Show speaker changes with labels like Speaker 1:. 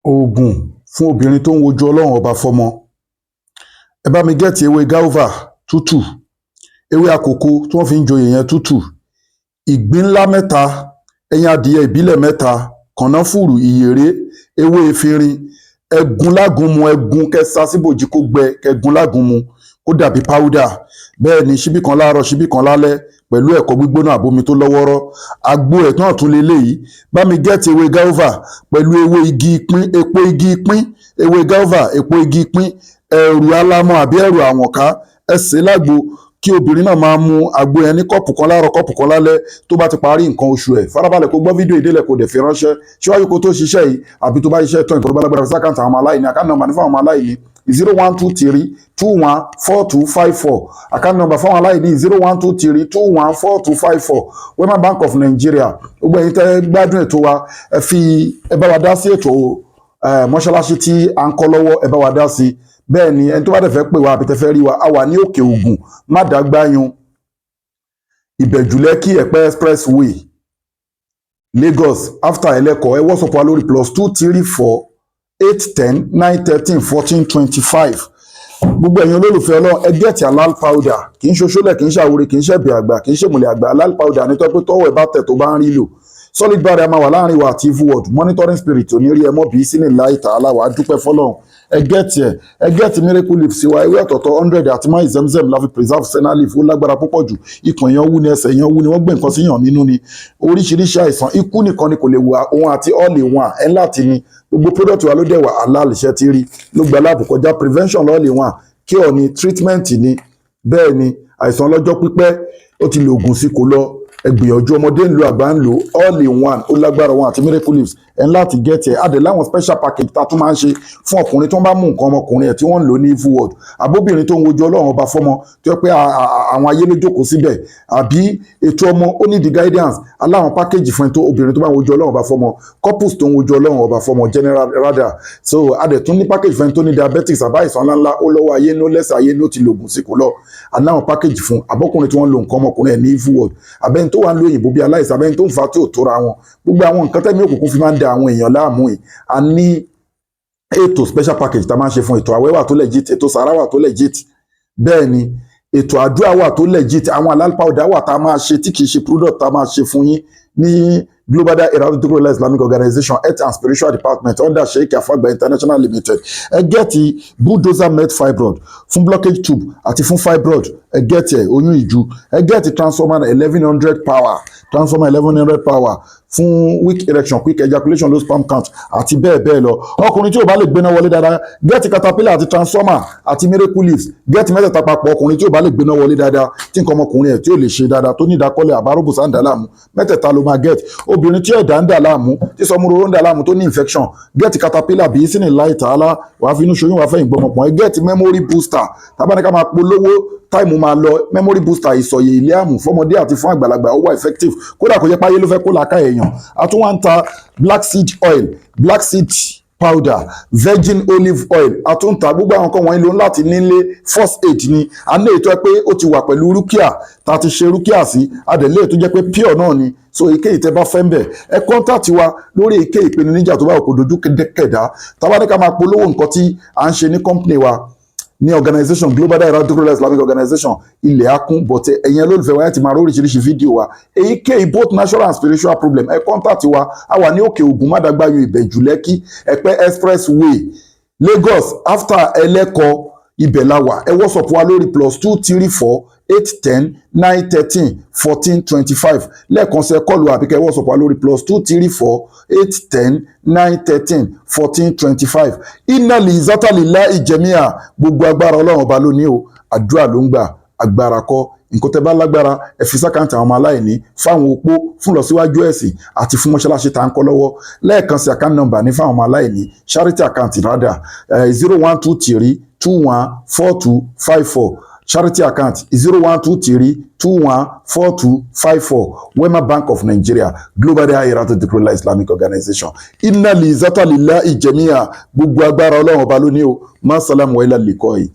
Speaker 1: Ogun fún obìnrin tó ń wojú Ọlọ́run ọba fọ́mọ. Ẹ bá mi gẹ́ẹ̀tì ewé gáúvà tútù, ewé àkókò tí wọ́n fi ń joyè yẹn tútù, ìgbín ńlá 3, ẹyin adìyẹ ìbílẹ̀ 3, kànáfùrù, ìyèré, ewé efinrin, ẹ̀gún lágúnmu, ẹ̀gún kẹsà síbòjì kó gbẹ, kẹ̀gún lágúnmu kó dàbí páúdà. Bẹ́ẹ̀ ni ṣíbí kan láàárọ̀, ṣíbí kan lálẹ́ pẹ̀lú ẹ̀kọ gbígbóná àbomi tó lọ́wọ́rọ́. Àgbo ẹ̀ náà tún leléyìí. Bá mi gẹ́ẹ̀tì ewé gáúvà pẹ̀lú ewé igi ìpín, epo igi ìpín, ewé gáúvà, epo igi ìpín, ẹ̀rù alámọ̀ àbí ẹ̀rù àwọ̀nká, ẹ sè é lágbo kí obìnrin náà máa mu àgbo yẹn ní kọ́ọ̀pù kan láàárọ̀, kọ́ọ̀pù kan lálẹ́ tó bá ti parí nǹkan oṣù ẹ̀. Farabalẹ̀ kó gbọ́ fídíò ìdílé kò dẹ̀ fi ránṣẹ́ síwájú kó tó ṣiṣẹ́ yìí àbí tó bá ṣiṣẹ́ tán ìkọ̀rọ̀ balagbara fi sákàǹtì àwọn ọmọ aláìní. Àkáǹtì nọ́mbà ní fún àwọn ọmọ aláìní 0123214254. Àkáǹtì nọ́mbà fún àwọn aláìní 0123214254. Wema Bank of Nigeria. Gbogbo ẹ̀yin tẹ́ gbádùn ètò wa, ẹ bá wa dá sí ètò mọ́ṣáláṣí tí à ń kọ́ lọ́wọ́, ẹ bá wa dá sí. Bẹ́ẹ̀ ni ẹni tó bá dẹ̀ fẹ́ pè wá àbí tẹ́ fẹ́ rí wa, a wà ní òkè Ògùn Mádàgbáyún, Ìbẹ̀jú Lẹ́kì Ẹ̀pẹ́ expressway Lagos after ẹlẹ́kọ̀ọ́. Ẹ WhatsApp wa lórí +234 810 913 1425. Gbogbo ẹ̀yin olólùfẹ́ Ọlọ́run, ẹ gẹ́ẹ̀tì halal powder. Kì í ṣoṣólẹ̀, kì í ṣàwúre, kì í ṣẹ̀bì àgbà, kì í ṣèmùlẹ̀ àgbà. Halal powder ní tọ́pẹ́ tọ́wọ́ ẹ̀ bá tẹ̀ tó bá ń rí lò. Solid barrier máa wà láàrin wa àti evil world. Monitoring spirit ò ní rí ẹ mọ́ bí sínú láì tààlà wà á dúpẹ́ fọ́lọ́run. Ẹ gẹ́ẹ̀tì miracle leaf sí wa, ewé ọ̀tọ̀ọ̀tọ̀ 100 àti máa Zemzem la fi preserve senna leaf. Ó lágbára púpọ̀ jù. Ikùn èèyàn wú ni, ẹsẹ̀ èèyàn wú ni, wọ́n gbé nǹkan síyàn nínú ni. Oríṣiríṣi àìsàn, ikú nìkan ni kò lè wà, òun àti all in one ẹ̀ láti ni. Gbogbo product wa ló dẹ̀ wà halal, iṣẹ́ ti rí ló gba láàbù kọjá. Prevention all in one, cure ni, treatment ni. Bẹ́ẹ̀ ni àìsàn ọlọ́jọ́ pípẹ́ ó ti lo oògùn sí kò lọ. Ẹ gbìyànjú, ọmọdé ń lo, àgbà ń lo, all in one. Ó lágbára wọn àti miracle leaves ẹ̀ láti gẹ́ẹ̀tì ẹ̀. Adẹ̀ láwọn special package tá a tún máa ń ṣe fún ọkùnrin tó ń bá mú nǹkan ọmọkùnrin ẹ̀ tí wọ́n ń lò ní evil world, àbóbìnrin tó ń wojú Ọlọ́run ọba fọ́mọ tí ó pé àwọn ayé ló jókòó síbẹ̀, àbí ètò ọmọ ó ní the guidance. Aláwọn package fún ẹ tó obìnrin tó bá ń wojú Ọlọ́run ọba fọ́mọ, couples tó ń wojú Ọlọ́run ọba fọ́mọ general rather. So adẹ̀ tún ní package fún ẹ tó ní diabetics àbá ìsàn ńláńlá, ó lọ́wọ́ ayé ló lẹ́sẹ̀ ayé ló ti lògùn sí kò lọ. Aláwọn package fún àbọ́kùnrin tí wọ́n ń lo nǹkan ọmọkùnrin ẹ̀ ní evil world, àbẹ́ni tó wà ń lo òyìnbó bí aláìsàn, àbẹ́ni tó ń fa tí ò tóra wọn. Gbogbo àwọn nǹkan tẹ́mi òkùnkùn fi máa ń da àwọn èèyàn láàmú yìí. A ní ètò special package tá a máa ń ṣe fún ètò àwẹ̀ wà tó legit, ètò sàrà wà tó legit. Bẹ́ẹ̀ ni ètò àdúrà wà tó legit. Àwọn halal powder wà tá a máa ṣe tí kì í ṣe product tá a máa ṣe fún yín ní Global Dahiratu Islamic Organization Health and Spiritual Department under Sheikh Afagba International Limited. Ẹ gẹ́ẹ̀tì bulldozer med fibroid fún blockage tube àti fún fibroid. Ẹ gẹ́ẹ̀tì oyún ìju. Ẹ gẹ́ẹ̀tì transformer 1100 power, transformer 1100 power fún weak erection, quick ejaculation, low sperm count àti bẹ́ẹ̀ bẹ́ẹ̀ lọ. Ọkùnrin tí ò bá lè gbéná wọlé dáadáa, gẹ́ẹ̀tì caterpillar àti transformer àti miracle leaves. Gẹ́ẹ̀tì mẹ́tẹ̀ẹ̀ta papọ̀. Ọkùnrin tí ò bá lè gbéná wọlé dáadáa, tí nǹkan ọmọkùnrin ẹ̀ tí ò lè ṣe dáadáa, tó ní ìdákọ́lẹ̀ àbáròbùsà ń dà láàmú, mẹ́tẹ̀ẹ̀ta ló máa gẹ́ẹ̀tì. Obìnrin tí ẹ̀dá ń dà láàmú, tí sọmúróró ń dà láàmú, tó ní infection, gẹ́ẹ̀tì caterpillar bí sínú láì tààlà, wàá fi inú ṣoyún, wàá fẹ́ ìgbọmọpọ̀. Ẹ gẹ́ẹ̀tì memory booster. Tábánikà máa polówó táìmù máa lọ. Memory booster ìsọ̀yè ilé àmù fọmọdé àti fún àgbàlagbà, ó wà effective. Kódà kò jẹ́ páyé ló fẹ́ kó làákà èèyàn. A tún wá ń ta black seed oil, black seed powder, virgin olive oil. A tún ń ta gbogbo àwọn nǹkan wọ̀nyí ló ń láti nílé first aid ni. A ní ètò ẹ pé ó ti wà pẹ̀lú rúkìá tá a ti ṣe rúkìá sí. Adẹ̀lé tó jẹ́ pé pure náà ni. So èké ìtẹ́ bá fẹ́ ń bẹ̀, ẹ contact wa lórí èké ìpèníjà tó bá kò dojú kẹ̀dá. Tábánikà máa polówó nǹkan tí à ń ṣe ní company wa ní organization Global Dahiratu Islamic Organization ilẹ̀ akún, but ẹ̀yin olólùfẹ́ wa ẹ̀ ti máa rí oríṣiríṣi fídíò wa. Èyíkéyìí both natural and spiritual problem, ẹ contact wa. A wà ní òkè Ògùn Mádàgbáyún, Ìbẹ̀jú Lẹ́kì Ẹ̀pẹ́ expressway Lagos after ẹlẹ́kọ̀ọ́, ibẹ̀ la wà. Ẹ WhatsApp wa lórí +234 810 913 1425. Lẹ́ẹ̀kan sí ẹ kọlù àbíkẹ́ WhatsApp wa lórí +234 810 913 1425. Inna li zata lillahi jami'a. Gbogbo agbára Ọlọ́run ọba lónìí o. Àdúrà ló ń gbà, agbára kọ́. Nǹkan tẹ́ bá lágbára ẹ fi sákàǹtì àwọn ọmọ aláìní, fáwọn opó, fún lọ síwájú ẹ̀sìn àti fún mọ́ṣáláṣí tá ń kọ́ lọ́wọ́. Lẹ́ẹ̀kan sí account number ní fáwọn ọmọ aláìní, charity account rather 0123214254. Charity account 0123214254. Wema Bank of Nigeria, Global Dahiratu Islamic Organization. Inna li zata lillahi jami'a. Gbogbo agbára Ọlọ́run ọba lónìí o. Ma salam wa ila liqa'i.